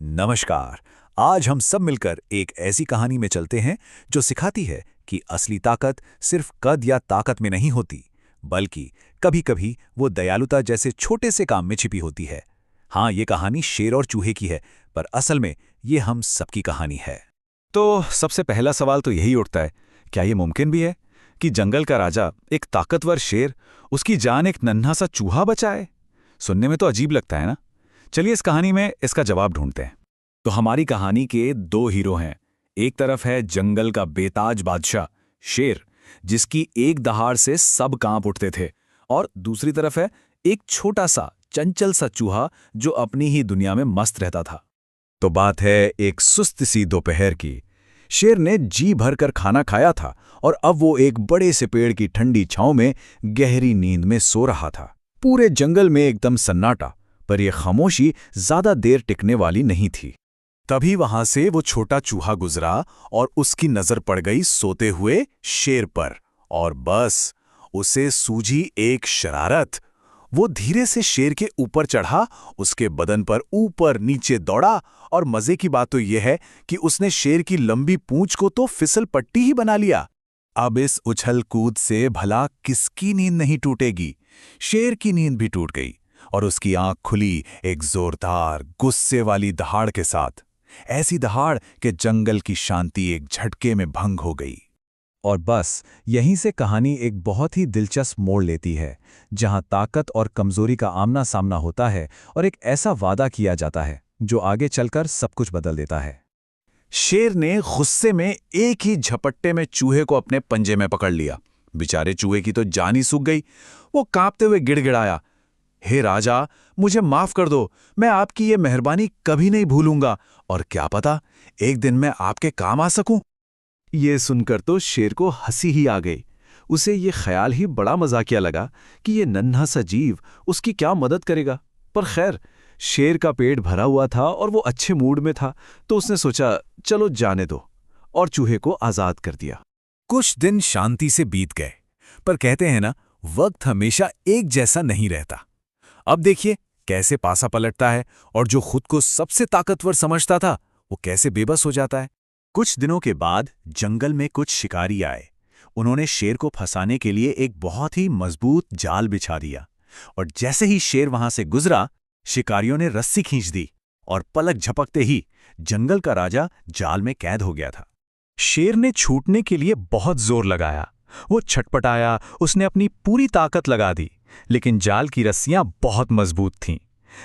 नमस्कार। आज हम सब मिलकर एक ऐसी कहानी में चलते हैं जो सिखाती है कि असली ताकत सिर्फ कद या ताकत में नहीं होती, बल्कि कभी-कभी वो दयालुता जैसे छोटे से काम में छिपी होती है। हाँ, ये कहानी शेर और चूहे की है, पर असल में ये हम सबकी कहानी है। तो सबसे पहला सवाल तो यही उठता है, क्या ये मुमकिन भी है कि जंगल का राजा, एक ताकतवर शेर, उसकी जान एक नन्हा सा चूहा बचाए? सुनने में तो अजीब लगता है ना। चलिए इस कहानी में इसका जवाब ढूंढते हैं। तो हमारी कहानी के दो हीरो हैं। एक तरफ है जंगल का बेताज बादशाह शेर, जिसकी एक दहाड़ से सब कांप उठते थे, और दूसरी तरफ है एक छोटा सा चंचल सा चूहा जो अपनी ही दुनिया में मस्त रहता था। तो बात है एक सुस्त सी दोपहर की। शेर ने जी भरकर खाना खाया था और अब वो एक बड़े से पेड़ की ठंडी छांव में गहरी नींद में सो रहा था। पूरे जंगल में एकदम सन्नाटा, पर यह खामोशी ज्यादा देर टिकने वाली नहीं थी। तभी वहां से वो छोटा चूहा गुजरा और उसकी नजर पड़ गई सोते हुए शेर पर, और बस उसे सूझी एक शरारत। वो धीरे से शेर के ऊपर चढ़ा, उसके बदन पर ऊपर नीचे दौड़ा, और मजे की बात तो यह है कि उसने शेर की लंबी पूंछ को तो फिसल पट्टी ही बना लिया। अब इस उछल कूद से भला किसकी नींद नहीं टूटेगी? शेर की नींद भी टूट गई और उसकी आंख खुली एक जोरदार गुस्से वाली दहाड़ के साथ। ऐसी दहाड़ कि जंगल की शांति एक झटके में भंग हो गई। और बस यहीं से कहानी एक बहुत ही दिलचस्प मोड़ लेती है, जहां ताकत और कमजोरी का आमना सामना होता है और एक ऐसा वादा किया जाता है जो आगे चलकर सब कुछ बदल देता है। शेर ने गुस्से में एक ही झपट्टे में चूहे को अपने पंजे में पकड़ लिया। बेचारे चूहे की तो जान ही सूख गई। वो कांपते हुए गिड़गिड़ाया, हे राजा, मुझे माफ कर दो, मैं आपकी ये मेहरबानी कभी नहीं भूलूंगा, और क्या पता एक दिन मैं आपके काम आ सकूं। ये सुनकर तो शेर को हंसी ही आ गई। उसे ये ख्याल ही बड़ा मजाकिया लगा कि ये नन्हा सा जीव उसकी क्या मदद करेगा। पर खैर, शेर का पेट भरा हुआ था और वो अच्छे मूड में था, तो उसने सोचा चलो जाने दो, और चूहे को आजाद कर दिया। कुछ दिन शांति से बीत गए, पर कहते हैं ना, वक्त हमेशा एक जैसा नहीं रहता। अब देखिए कैसे पासा पलटता है, और जो खुद को सबसे ताकतवर समझता था वो कैसे बेबस हो जाता है। कुछ दिनों के बाद जंगल में कुछ शिकारी आए। उन्होंने शेर को फंसाने के लिए एक बहुत ही मजबूत जाल बिछा दिया, और जैसे ही शेर वहां से गुजरा, शिकारियों ने रस्सी खींच दी, और पलक झपकते ही जंगल का राजा जाल में कैद हो गया था। शेर ने छूटने के लिए बहुत जोर लगाया। वो छटपटाया, उसने अपनी पूरी ताकत लगा दी, लेकिन जाल की रस्सियां बहुत मजबूत थीं।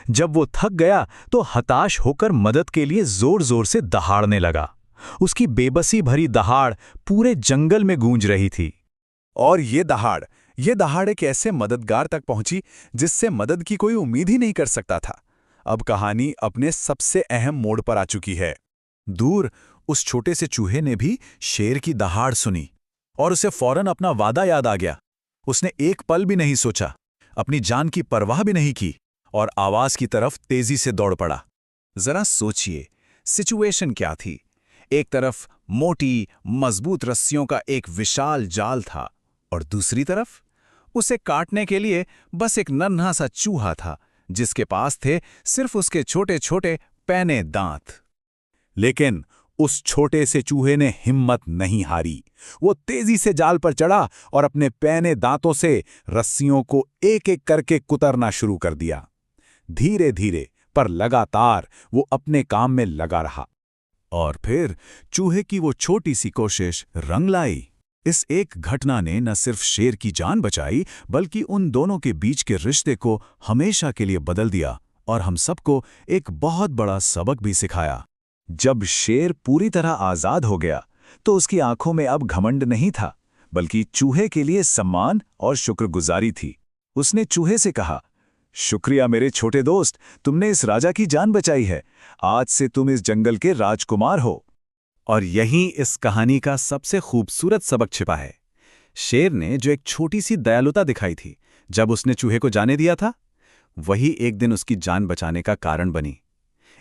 जब वो थक गया तो हताश होकर मदद के लिए जोर जोर से दहाड़ने लगा। उसकी बेबसी भरी दहाड़ पूरे जंगल में गूंज रही थी। और ये दहाड़ एक ऐसे मददगार तक पहुंची जिससे मदद की कोई उम्मीद ही नहीं कर सकता था। अब कहानी अपने सबसे अहम मोड़ पर आ चुकी है। दूर उस छोटे से चूहे ने भी शेर की दहाड़ सुनी, और उसे फौरन अपना वादा याद आ गया। उसने एक पल भी नहीं सोचा, अपनी जान की परवाह भी नहीं की, और आवाज की तरफ तेजी से दौड़ पड़ा। जरा सोचिए, सिचुएशन क्या थी। एक तरफ मोटी मजबूत रस्सियों का एक विशाल जाल था, और दूसरी तरफ उसे काटने के लिए बस एक नन्हा सा चूहा था, जिसके पास थे सिर्फ उसके छोटे छोटे पैने दांत। लेकिन उस छोटे से चूहे ने हिम्मत नहीं हारी। वो तेजी से जाल पर चढ़ा और अपने पैने दांतों से रस्सियों को एक एक करके कुतरना शुरू कर दिया। धीरे धीरे पर लगातार वो अपने काम में लगा रहा, और फिर चूहे की वो छोटी सी कोशिश रंग लाई। इस एक घटना ने न सिर्फ शेर की जान बचाई, बल्कि उन दोनों के बीच के रिश्ते को हमेशा के लिए बदल दिया, और हम सबको एक बहुत बड़ा सबक भी सिखाया। जब शेर पूरी तरह आजाद हो गया, तो उसकी आंखों में अब घमंड नहीं था, बल्कि चूहे के लिए सम्मान और शुक्रगुजारी थी। उसने चूहे से कहा, शुक्रिया मेरे छोटे दोस्त, तुमने इस राजा की जान बचाई है। आज से तुम इस जंगल के राजकुमार हो। और यहीं इस कहानी का सबसे खूबसूरत सबक छिपा है। शेर ने जो एक छोटी सी दयालुता दिखाई थी जब उसने चूहे को जाने दिया था, वही एक दिन उसकी जान बचाने का कारण बनी।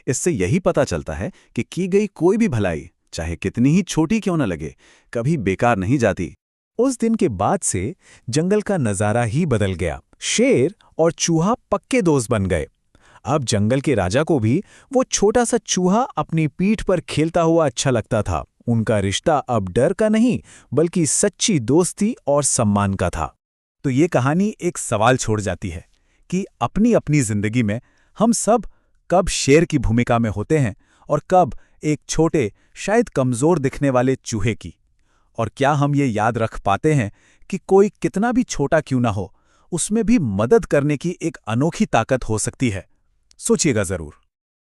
इससे यही पता चलता है कि की गई कोई भी भलाई, चाहे कितनी ही छोटी क्यों न लगे, कभी बेकार नहीं जाती। उस दिन के बाद से जंगल का नजारा ही बदल गया। शेर और चूहा पक्के दोस्त बन गए। अब जंगल के राजा को भी वो छोटा सा चूहा अपनी पीठ पर खेलता हुआ अच्छा लगता था। उनका रिश्ता अब डर का नहीं बल्कि सच्ची दोस्ती और सम्मान का था। तो ये कहानी एक सवाल छोड़ जाती है कि अपनी अपनी जिंदगी में हम सब कब शेर की भूमिका में होते हैं और कब एक छोटे, शायद कमजोर दिखने वाले चूहे की। और क्या हम ये याद रख पाते हैं कि कोई कितना भी छोटा क्यों ना हो, उसमें भी मदद करने की एक अनोखी ताकत हो सकती है। सोचिएगा जरूर।